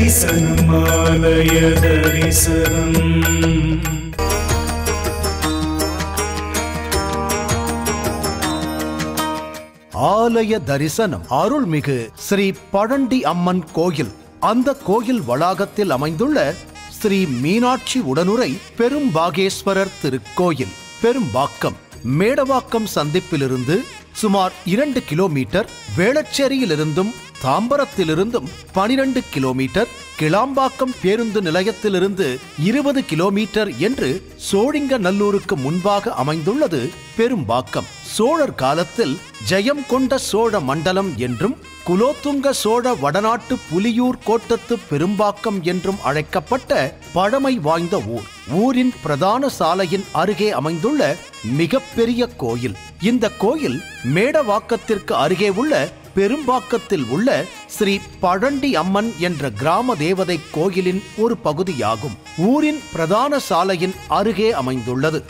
தரிசனம் ஆலய தரிசனம். ஆலய தரிசனம். அருள்மிகு ஸ்ரீ பழண்டி அம்மன் கோயில். அந்த கோயில் வளாகத்தில் அமைந்துள்ள ஸ்ரீ மீனாட்சி உடனுரை பெரும்பாகேஸ்வரர் திருக்கோயில். பெரும்பாக்கம் மேடவாக்கம் சந்திப்பிலிருந்து சுமார் 2 கிலோமீட்டர், வேளச்சேரியிலிருந்தும் தாம்பரத்திலிருந்தும் 12 கிலோமீட்டர், கிளாம்பாக்கம் பேருந்து நிலையத்திலிருந்து 20 கிலோமீட்டர் என்று சோழிங்கநல்லூருக்கு முன்பாக அமைந்துள்ளது பெரும்பாக்கம். சோழர் காலத்தில் ஜெயம் கொண்ட சோழ மண்டலம் என்றும் குலோத்துங்க சோழ வடநாட்டு புலியூர் கோட்டத்து பெரும்பாக்கம் என்றும் அழைக்கப்பட்ட பழமை வாய்ந்த ஊர். ஊரின் பிரதான சாலையின் அருகே அமைந்துள்ள மிகப்பெரிய கோயில். இந்த கோயில் மேடவாக்கத்திற்கு அருகே உள்ள பெரும்பாக்கத்தில் உள்ள ஸ்ரீ பழண்டி அம்மன் என்ற கிராம தேவதை கோயிலின் ஒரு பகுதியாகும். ஊரின் பிரதான சாலையின் அருகே அமைந்துள்ளது.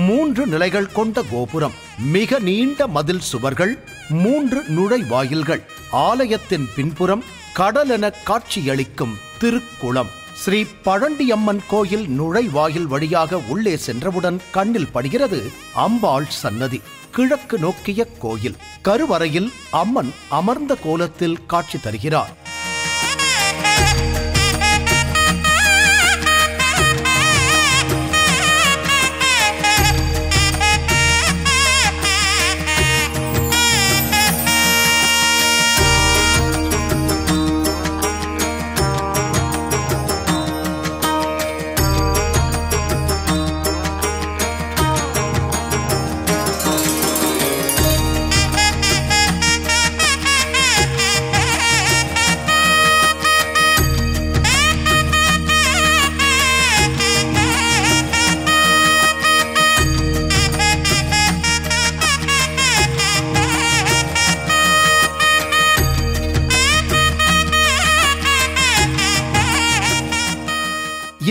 மூன்று நிலைகள் கொண்ட கோபுரம், மிக நீண்ட மதில் சுவர்கள், 3 நுழைவாயில்கள். ஆலயத்தின் பின்புறம் கடலென காட்சியளிக்கும் திருக்குளம். ஸ்ரீ பழண்டியம்மன் கோயில் நுழைவாயில் வழியாக உள்ளே சென்றவுடன் கண்ணில் படுகிறது அம்பாள் சன்னதி. கிழக்கு நோக்கிய கோயில். கருவறையில் அம்மன் அமர்ந்த கோலத்தில் காட்சி தருகிறார்.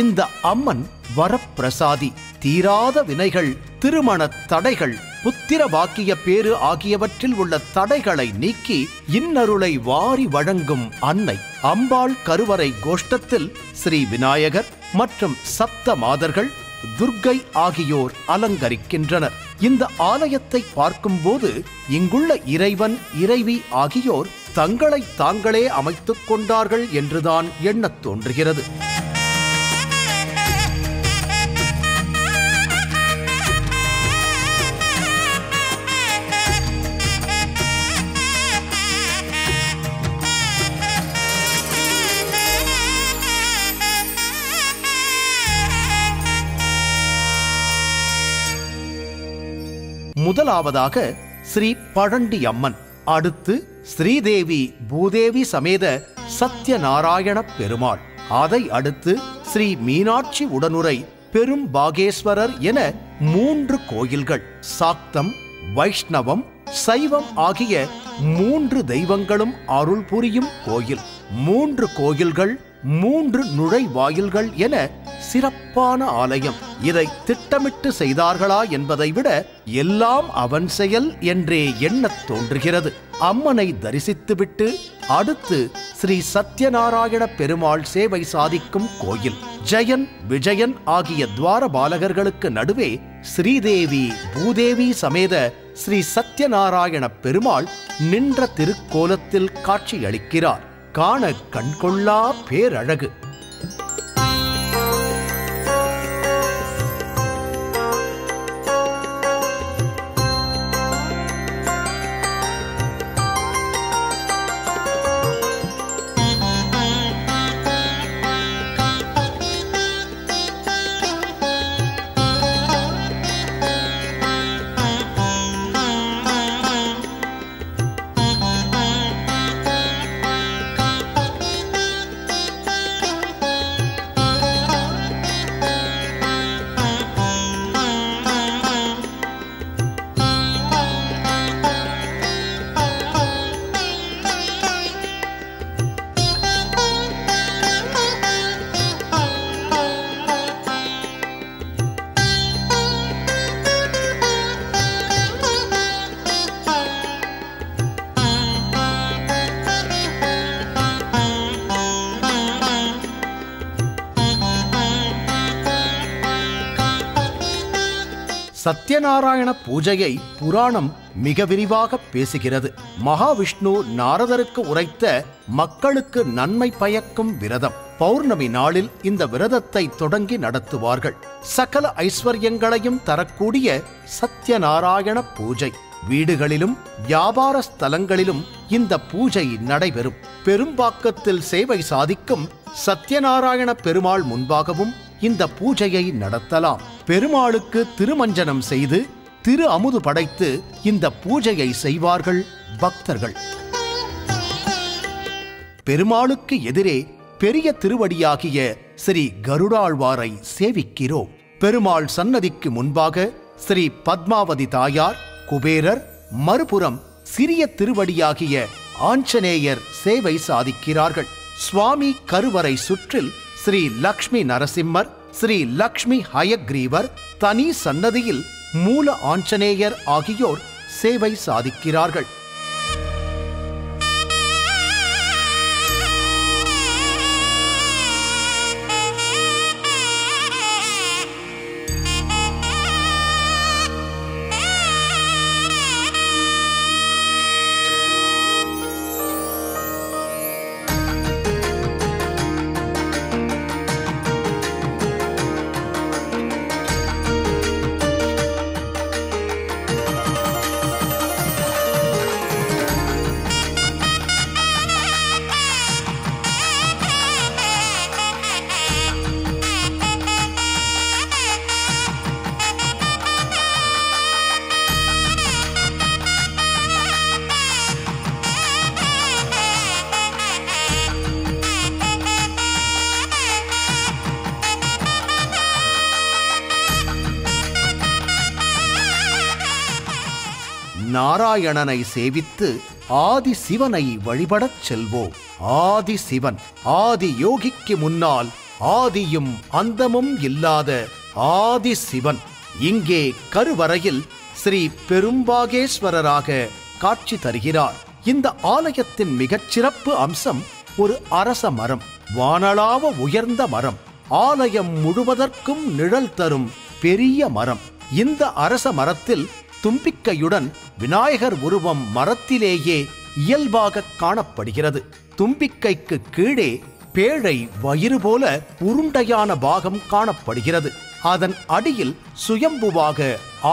இந்த அம்மன் வரப்பிரசாதி. தீராத வினைகள், திருமண தடைகள், புத்திர பாக்கிய பேறு ஆகியவற்றில் உள்ள தடைகளை நீக்கி இன்னருளை வாரி வழங்கும் அன்னை. அம்பாள் கருவறை கோஷ்டத்தில் ஸ்ரீ விநாயகர் மற்றும் சப்த மாதர்கள், துர்க்கை ஆகியோர் அலங்கரிக்கின்றனர். இந்த ஆலயத்தை பார்க்கும்போது இங்குள்ள இறைவன் இறைவி ஆகியோர் தங்களை தாங்களே அமைத்துக் கொண்டார்கள் என்றுதான் எண்ணத் தோன்றுகிறது. முதலாவதாக ஸ்ரீ பழண்டி அம்மன், அடுத்து ஸ்ரீதேவி பூதேவி சமேத சத்யநாராயண பெருமாள், அதை அடுத்து ஸ்ரீ மீனாட்சி உடனுரை பெரும்பாகேஸ்வரர் என 3 கோயில்கள். சாக்தம், வைஷ்ணவம், சைவம் ஆகிய 3 தெய்வங்களும் அருள் புரியும் கோயில். 3 கோயில்கள், 3 நுழைவாயில்கள் என சிறப்பான ஆலயம். இதை திட்டமிட்டு செய்தார்களா என்பதை விட எல்லாம் அவன் செயல் என்றே எண்ணத் தோன்றுகிறது. அம்மனை தரிசித்துவிட்டு அடுத்து ஸ்ரீ சத்யநாராயண பெருமாள் சேவை சாதிக்கும் கோயில். ஜெயன், விஜயன் ஆகிய துவாரபாலகர்களுக்கு நடுவே ஸ்ரீதேவி பூதேவி சமேத ஸ்ரீ சத்யநாராயண பெருமாள் நின்ற திருக்கோலத்தில் காட்சியளிக்கிறார். காண கண்கொள்ளா பேரழகு. சத்யநாராயண பூஜையை புராணம் மிக விரிவாக பேசுகிறது. மகாவிஷ்ணு நாரதருக்கு உரைத்த மக்களுக்கு நன்மை பயக்கும் விரதம். பௌர்ணமி நாளில் இந்த விரதத்தை தொடங்கி நடத்துவார்கள். சகல ஐஸ்வர்யங்களையும் தரக்கூடிய சத்யநாராயண பூஜை. வீடுகளிலும் வியாபார ஸ்தலங்களிலும் இந்த பூஜை நடைபெறும். பெரும்பாக்கத்தில் சேவை சாதிக்கும் சத்யநாராயண பெருமாள் முன்பாகவும் இந்த பூஜையை நடத்தலாம். பெருமாளுக்கு திருமஞ்சனம் செய்து திரு அமுது படைத்து இந்த பூஜையை செய்வார்கள் பக்தர்கள். பெருமாளுக்கு எதிரே பெரிய திருவடியாகிய ஸ்ரீ கருடாழ்வாரை சேவிக்கிறோம். பெருமாள் சன்னதிக்கு முன்பாக ஸ்ரீ பத்மாவதி தாயார், குபேரர், மறுபுறம் சிறிய திருவடியாகிய ஆஞ்சநேயர் சேவை சாதிக்கிறார்கள். சுவாமி கருவறை சுற்றில் ஸ்ரீ லக்ஷ்மி நரசிம்மர், ஸ்ரீ லக்ஷ்மி ஹயக்ரீவர், தனி சன்னதியில் மூல ஆஞ்சநேயர் ஆகியோர் சேவை சாதிக்கிறார்கள். நாராயணனை சேவித்து ஆதி சிவனை வழிபடச் செல்வோம். ஆதி சிவன் ஆதி யோகிக்கு முன்னால் ஆதியும் அந்தமும் இல்லாத ஆதி சிவன் இங்கே கருவறையில் ஸ்ரீ பெரும்பாகேஸ்வரராக காட்சி தருகிறார். இந்த ஆலயத்தின் மிகச்சிறப்பு அம்சம் ஒரு அரச மரம், வானளாவ உயர்ந்த மரம், ஆலயம் முழுவதற்கும் நிழல் தரும் பெரிய மரம். இந்த அரச மரத்தில் தும்பிக்கையுடன் விநாயகர் உருவம் மரத்திலேயே இயல்பாக காணப்படுகிறது. தும்பிக்கைக்கு கீழே பேழை வயிறு போல உருண்டையான பாகம் காணப்படுகிறது. அதன் அடியில் சுயம்புவாக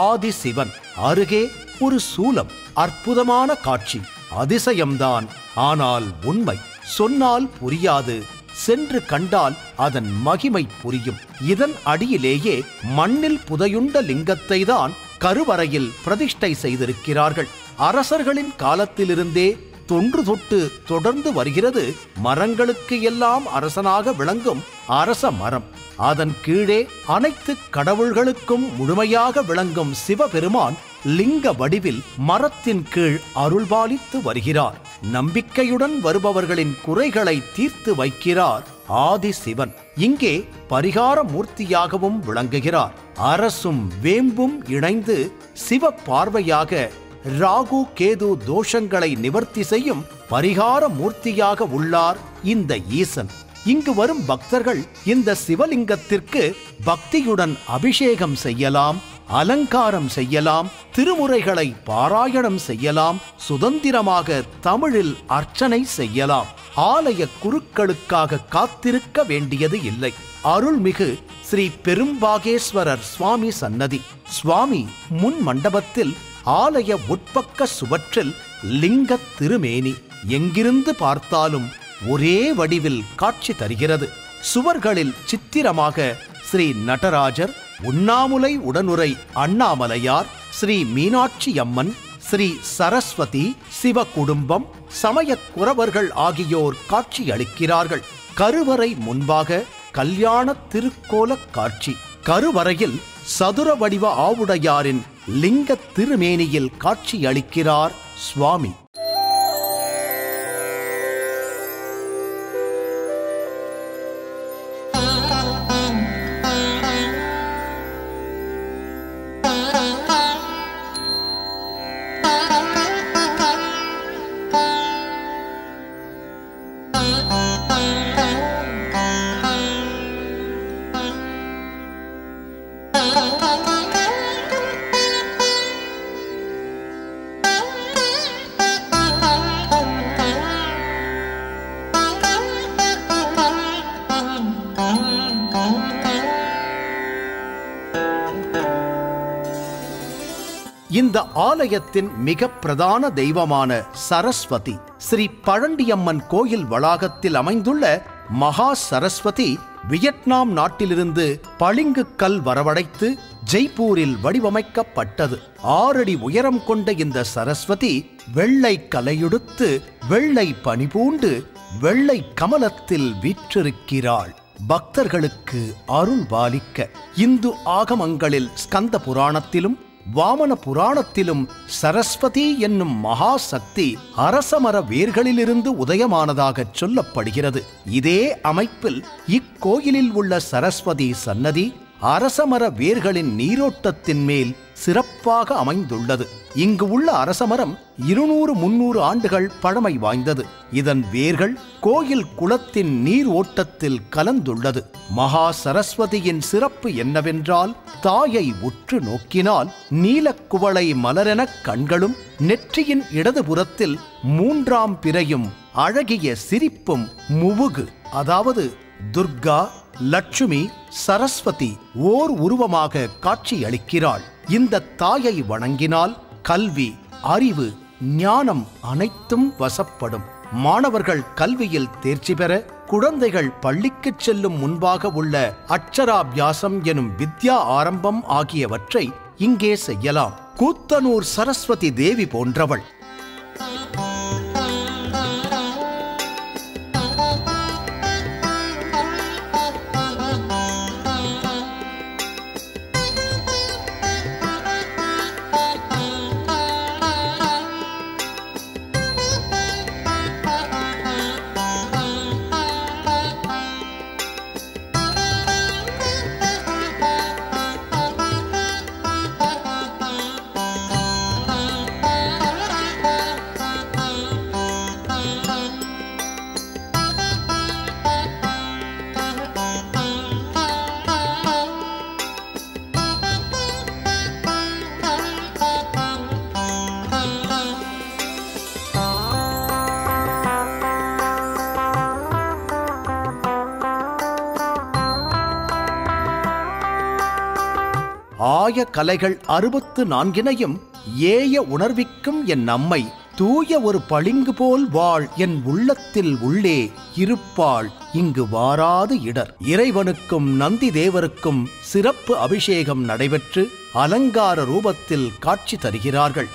ஆதி சிவன், அருகே ஒரு சூலம். அற்புதமான காட்சி, அதிசயம்தான், ஆனால் உண்மை. சொன்னால் புரியாது, சென்று கண்டால் அதன் மகிமை புரியும். இதன் அடியிலேயே மண்ணில் புதையுண்ட லிங்கத்தை தான் கருவறையில் பிரதிஷ்டை செய்திருக்கிறார்கள். அரசர்களின் காலத்திலிருந்தே தொன்று தொட்டு தொடர்ந்து வருகிறது மரங்களுக்கு எல்லாம் அரசனாக விளங்கும் அரச மரம். அதன் கீழே அனைத்து கடவுள்களுக்கும் முழுமையாக விளங்கும் சிவபெருமான் லிங்க வடிவில் மரத்தின் கீழ் அருள்பாலித்து வருகிறார். நம்பிக்கையுடன் வருபவர்களின் குறைகளை தீர்த்து வைக்கிறார் ஆதி சிவன். இங்கே பரிகார மூர்த்தியாகவும் விளங்குகிறார். அரசும் வேம்பும் இணைந்து சிவ பார்வையாக ராகு கேது தோஷங்களை நிவர்த்தி செய்யும் பரிகார மூர்த்தியாக உள்ளார் இந்த ஈசன். இங்கு வரும் பக்தர்கள் இந்த சிவலிங்கத்திற்கு பக்தியுடன் அபிஷேகம் செய்யலாம், அலங்காரம் செய்யலாம், திருமுறைகளை பாராயணம் செய்யலாம், சுதந்திரமாக தமிழில் அர்ச்சனை செய்யலாம். ஆலய குருக்களுக்காக காத்திருக்க வேண்டியது இல்லை. அருள்மிகு ஸ்ரீ பெரும்பாகேஸ்வரர் சுவாமி சன்னதி. சுவாமி முன் மண்டபத்தில் ஆலய உட்பக்க சுவற்றில் லிங்க திருமேனி எங்கிருந்து பார்த்தாலும் ஒரே வடிவில் காட்சி தருகிறது. சுவர்களில் சித்திரமாக ஸ்ரீ நடராஜர், உண்ணாமுலை உடனுரை அண்ணாமலையார், ஸ்ரீ மீனாட்சி அம்மன், ஸ்ரீ சரஸ்வதி, சிவ குடும்பம், சமயக் குரவர்கள் ஆகியோர் காட்சி அளிக்கிறார்கள். கருவறை முன்பாக கல்யாண திருக்கோல காட்சி. கருவறையில் சதுர வடிவ ஆவுடையாரின் லிங்க திருமேனியில் காட்சி அளிக்கிறார் சுவாமி. இந்த ஆலயத்தின் மிக பிரதான தெய்வமான சரஸ்வதி ஸ்ரீ பழண்டியம்மன் கோயில் வளாகத்தில் அமைந்துள்ள மகா சரஸ்வதி வியட்நாம் நாட்டிலிருந்து பளிங்கு கல் வரவழைத்து ஜெய்ப்பூரில் வடிவமைக்கப்பட்டது. 6 அடி உயரம் கொண்ட இந்த சரஸ்வதி வெள்ளை கலையுடுத்து வெள்ளை பனிபூண்டு வெள்ளை கமலத்தில் வீற்றிருக்கிறாள். பக்தர்களுக்கு அருள் பாலிக்க இந்து ஆகமங்களில் ஸ்கந்த புராணத்திலும் வாமன புராணத்திலும் சரஸ்வதி என்னும் மகா சக்தி அரசமர வேர்களிலிருந்து உதயமானதாக சொல்லப்படுகிறது. இதே அமைப்பில் இக்கோயிலில் உள்ள சரஸ்வதி சன்னதி அரசமர வேர்களின் நீரோட்டத்தின் மேல் சிறப்பாக அமைந்துள்ளது. இங்கு உள்ள அரசமரம் 200-300 ஆண்டுகள் பழமை வாய்ந்தது. இதன் வேர்கள் கோயில் குளத்தின் நீர் ஓட்டத்தில் கலந்துள்ளது. மகா சரஸ்வதியின் சிறப்பு என்னவென்றால், தாயை உற்று நோக்கினால் நீலக்குவளை மலரெனக் கண்களும் நெற்றியின் இடதுபுறத்தில் 3ஆம் பிறையும் அழகிய சிரிப்பும் முவுகு, அதாவது துர்கா லட்சுமி சரஸ்வதி ஓர் உருவமாக காட்சியளிக்கிறாள். இந்த தாயை வணங்கினால் கல்வி, அறிவு, ஞானம் அனைத்தும் வசப்படும். மாணவர்கள் கல்வியில் தேர்ச்சி பெற குழந்தைகள் பள்ளிக்கு செல்லும் முன்பாக உள்ள அட்சராபியாசம் எனும் வித்யா ஆரம்பம் ஆகியவற்றை இங்கே செய்யலாம். கூத்தனூர் சரஸ்வதி தேவி போன்றவள் ஆய கலைகள் 64 ஏய உணர்விக்கும் என் அம்மை தூய ஒரு பளிங்கு போல் வாழ் என் உள்ளத்தில் உள்ளே இருப்பாள் இங்கு வாராது இடர். இறைவனுக்கும் நந்தி தேவருக்கும் சிறப்பு அபிஷேகம் நடைபெற்று அலங்கார ரூபத்தில் காட்சி தருகிறார்கள்.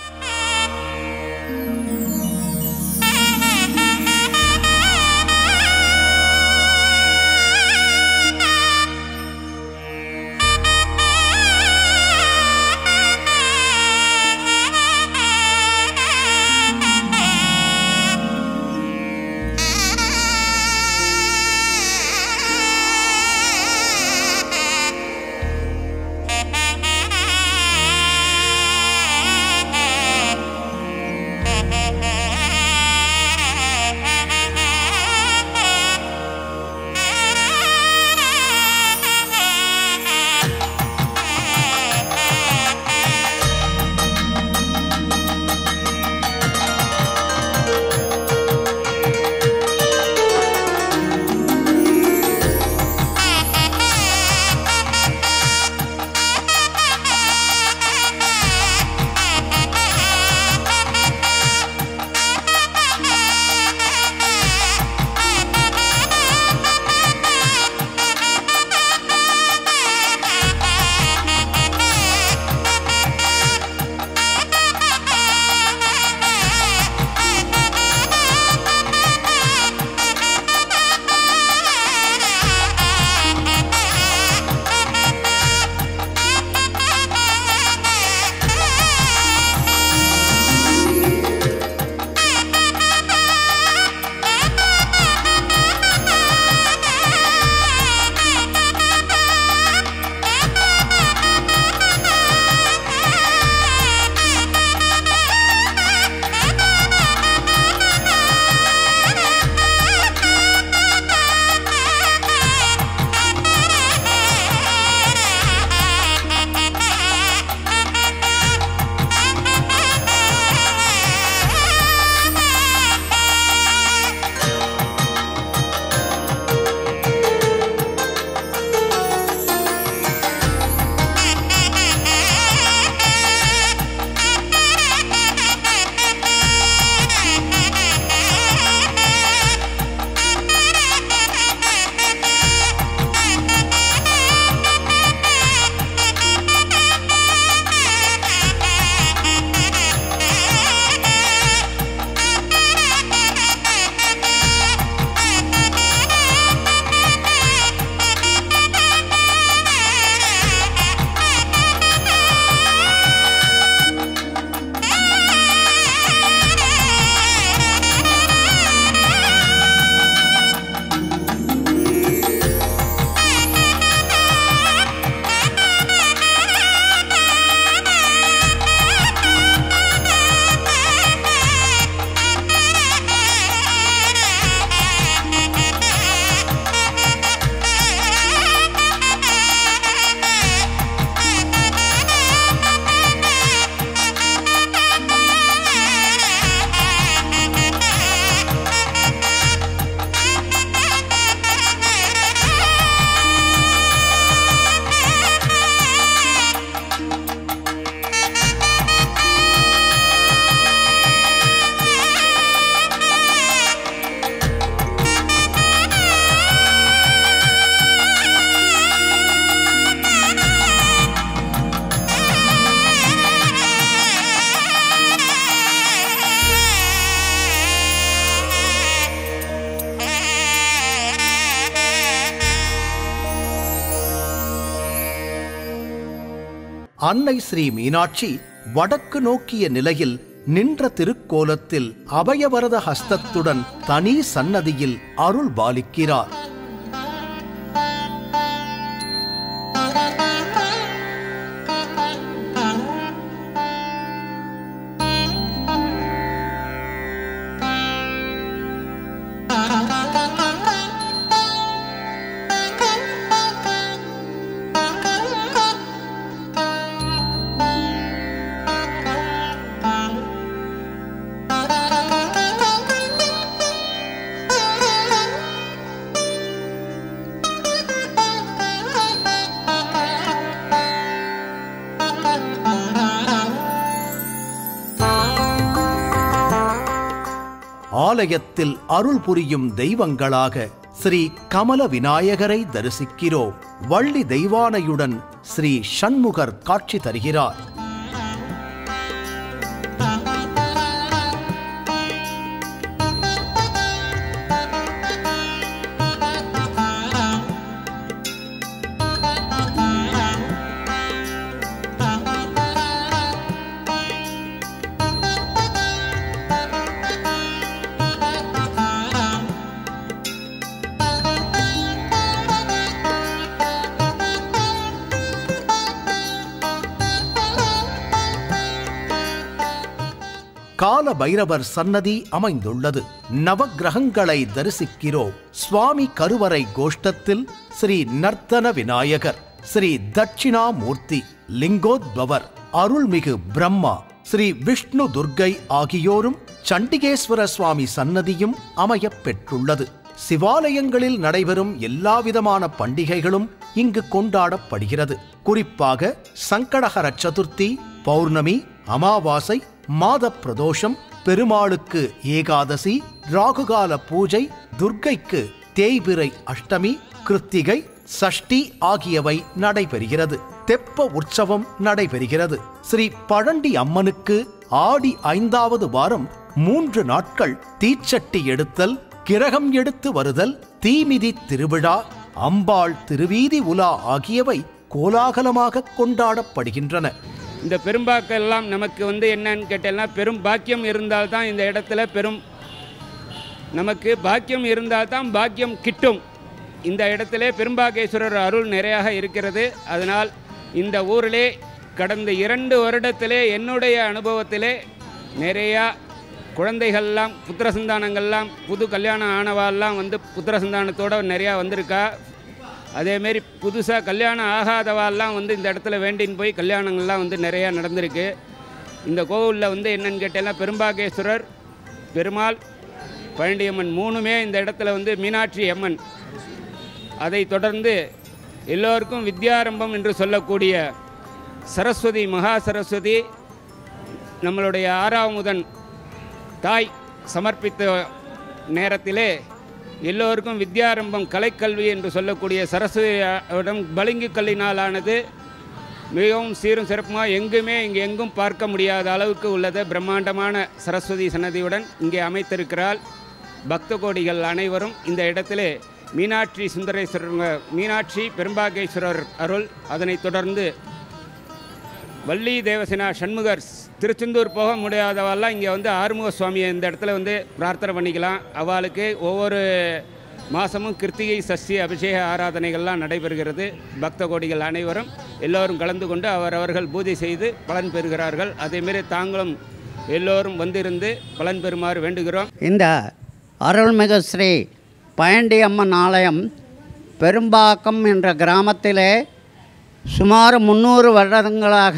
அன்னை ஸ்ரீ மீனாட்சி வடக்கு நோக்கிய நிலையில் நின்ற திருக்கோலத்தில் அபயவரத ஹஸ்தத்துடன் தனி சன்னதியில் அருள் பாலிக்கிறார். ஆலயத்தில் அருள் புரியும் தெய்வங்களாக ஸ்ரீ கமல விநாயகரை தரிசிக்கிறோம். வள்ளி தெய்வானையுடன் ஸ்ரீ சண்முகர் காட்சி தருகிறார். கால பைரவர் சன்னதி அமைந்துள்ளது. நவக்கிரகங்களை தரிசிக்கிறோம். சுவாமி கருவறை கோஷ்டத்தில் ஸ்ரீ நர்த்தன விநாயகர், ஸ்ரீ தட்சிணாமூர்த்தி, லிங்கோத்பவர், அருள்மிகு பிரம்மா, ஸ்ரீ விஷ்ணு துர்க்கை ஆகியோரும் சண்டிகேஸ்வர சுவாமி சன்னதியும் அமையப் பெற்றுள்ளது. சிவாலயங்களில் நடைபெறும் எல்லாவிதமான பண்டிகைகளும் இங்கு கொண்டாடப்படுகிறது. குறிப்பாக சங்கடஹர சதுர்த்தி, பௌர்ணமி, அமாவாசை, மாத பிரதோஷம், பெருமாளுக்கு ஏகாதசி, ராகுகால பூஜை, துர்க்கைக்கு தேய்பிறை அஷ்டமி, கிருத்திகை, சஷ்டி ஆகியவை நடைபெறுகிறது. தெப்ப உற்சவம் நடைபெறுகிறது. ஸ்ரீ பழண்டி அம்மனுக்கு ஆடி 5வது வாரம் 3 நாட்கள் தீச்சட்டி எடுத்தல், கிரகம் எடுத்து வருதல், தீமிதி திருவிழா, அம்பாள் திருவீதி உலா ஆகியவை கோலாகலமாக கொண்டாடப்படுகின்றன. இந்த பெரும்பாக்கம் எல்லாம் நமக்கு என்னன்னு கேட்டேன்னா, பெரும் பாக்கியம் இருந்தால்தான் இந்த இடத்துல நமக்கு பாக்கியம் இருந்தால்தான் பாக்கியம் கிட்டும். இந்த இடத்துல பெரும்பாகேஸ்வரர் அருள் நிறையாக இருக்கிறது. அதனால் இந்த ஊரிலே கடந்த 2 வருடத்திலே என்னுடைய அனுபவத்திலே நிறையா குழந்தைகள்லாம் புத்திர சந்தானங்கள்லாம் புது கல்யாணம் ஆனவாலாம் புத்திர சந்தானத்தோடு நிறையா வந்திருக்கா. அதேமாரி புதுசாக கல்யாணம் ஆகாதவாலாம் இந்த இடத்துல வேண்டின்னு போய் கல்யாணங்கள்லாம் நிறையா நடந்திருக்கு. இந்த கோவிலில் என்னென்னு கேட்டேன்னா, பெரும்பாகேஸ்வரர், பெருமாள், பழண்டியம்மன் 3மே இந்த இடத்துல மீனாட்சி அம்மன். அதை தொடர்ந்து எல்லோருக்கும் வித்யாரம்பம் என்று சொல்லக்கூடிய சரஸ்வதி, மகா சரஸ்வதி, நம்மளுடைய 6ஆம் தாய் சமர்ப்பித்த நேரத்திலே எல்லோருக்கும் வித்யாரம்பம் கலைக்கல்வி என்று சொல்லக்கூடிய சரஸ்வதியிடம் பளிங்கு கல்லினாலானது மிகவும் சீரும் சிறப்புமாக இங்கே எங்கும் பார்க்க முடியாத அளவுக்கு உள்ளது. பிரம்மாண்டமான சரஸ்வதி சன்னதியுடன் இங்கே அமைத்திருக்கிறாள். பக்த கோடிகள் அனைவரும் இந்த இடத்திலே மீனாட்சி சுந்தரேஸ்வரர், மீனாட்சி பெரும்பாகேஸ்வரர் அருள், அதனைத் தொடர்ந்து வள்ளி தேவசேனா சண்முகர், திருச்செந்தூர் போக முடியாதவெல்லாம் இங்கே ஆறுமுக சுவாமியை இந்த இடத்துல பிரார்த்தனை பண்ணிக்கலாம். அவளுக்கு ஒவ்வொரு மாதமும் கிருத்திகை சஷ்டி அபிஷேக ஆராதனைகள்லாம் நடைபெறுகிறது. பக்த கோடிகள் அனைவரும் எல்லோரும் கலந்து கொண்டு அவரவர்கள் பூஜை செய்து பலன் பெறுகிறார்கள். அதேமாரி தாங்களும் எல்லோரும் வந்திருந்து பலன் பெறுமாறு வேண்டுகிறோம். இந்த அருள்மிகு ஸ்ரீ பழண்டியம்மன் ஆலயம் பெரும்பாக்கம் என்ற கிராமத்திலே சுமார் 300 வருடங்களாக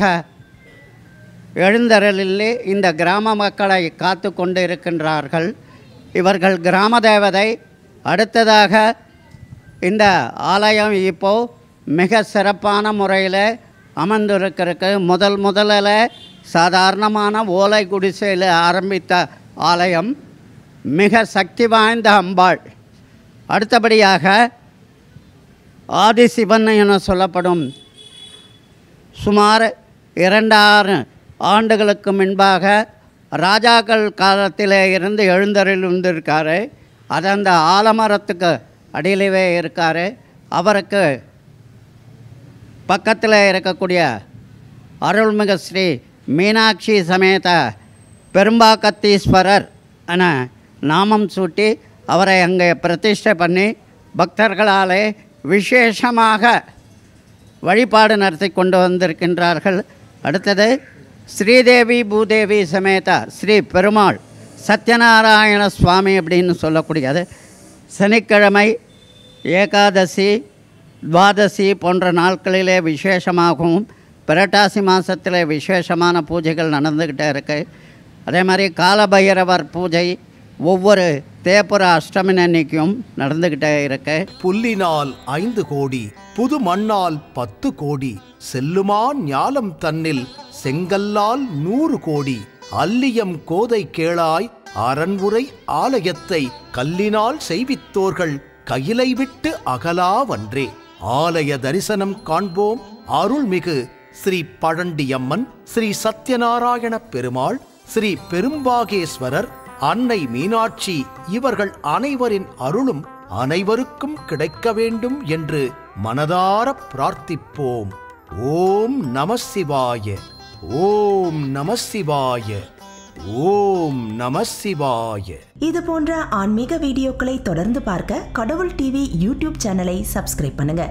எழுந்தருளிலே இந்த கிராம மக்களை காத்து கொண்டு இருக்கின்றார்கள். இவர்கள் கிராம தேவதை. அடுத்ததாக இந்த ஆலயம் இப்போது மிக சிறப்பான முறையில் அமர்ந்திருக்கிறதுக்கு முதலில் சாதாரணமான ஓலை குடிசையில் ஆரம்பித்த ஆலயம் மிக சக்தி வாய்ந்த அம்பாள். அடுத்தபடியாக ஆதிசிவன் என சொல்லப்படும் சுமார் 2000 ஆண்டுகளுக்கு முன்பாக ராஜாக்கள் காலத்திலே இருந்து எழுந்தருளிருந்திருக்காரு. அது அந்த ஆலமரத்துக்கு அடியிலவே இருக்கார். அவருக்கு பக்கத்தில் இருக்கக்கூடிய அருள்மிகு ஸ்ரீ மீனாட்சி சமேத பெரும்பாக்கத்தீஸ்வரர் என நாமம் சூட்டி அவரை அங்கே பிரதிஷ்டை பண்ணி பக்தர்களாலே விசேஷமாக வழிபாடு நடத்தி கொண்டு வந்திருக்கின்றார்கள். அடுத்தது ஸ்ரீதேவி பூதேவி சமேத ஸ்ரீ பெருமாள் சத்யநாராயண சுவாமி அப்படின்னு சொல்லக்கூடியது சனிக்கிழமை ஏகாதசி துவாதசி போன்ற நாட்களிலே விசேஷமாகவும் புரட்டாசி மாதத்தில் விசேஷமான பூஜைகள் நடந்துக்கிட்டே இருக்குது. அதே மாதிரி காலபைரவர் பூஜை ஒவ்வொரு தேப்புர அஷ்டமி அன்னைக்கும் நடந்துக்கிட்டே இருக்கு. புல்லினால் 5 கோடி புது மண்ணால் 10 கோடி செல்லுமா ஞாலம் தன்னில் செங்கல்லால் 100 கோடி அல்லியம் கோதை கேளாய் அரண்முறை ஆலயத்தை கல்லினால் செய்வித்தோர்கள் கையிலை விட்டு அகலாவன்றே. ஆலய தரிசனம் காண்போம். அருள்மிகு ஸ்ரீ பழண்டியம்மன், ஸ்ரீ சத்யநாராயண பெருமாள், ஸ்ரீ பெரும்பாகேஸ்வரர், அன்னை மீனாட்சி இவர்கள் அனைவரின் அருளும் அனைவருக்கும் கிடைக்க வேண்டும் என்று மனதார பிரார்த்திப்போம். ஓம் நம சிவாய, ஓம் நம சிவாய, ஓம் நம சிவாய. இது போன்ற ஆன்மீக வீடியோக்களை தொடர்ந்து பார்க்க கடவுள் டிவி யூடியூப் சேனலை சப்ஸ்கிரைப் பண்ணுங்க.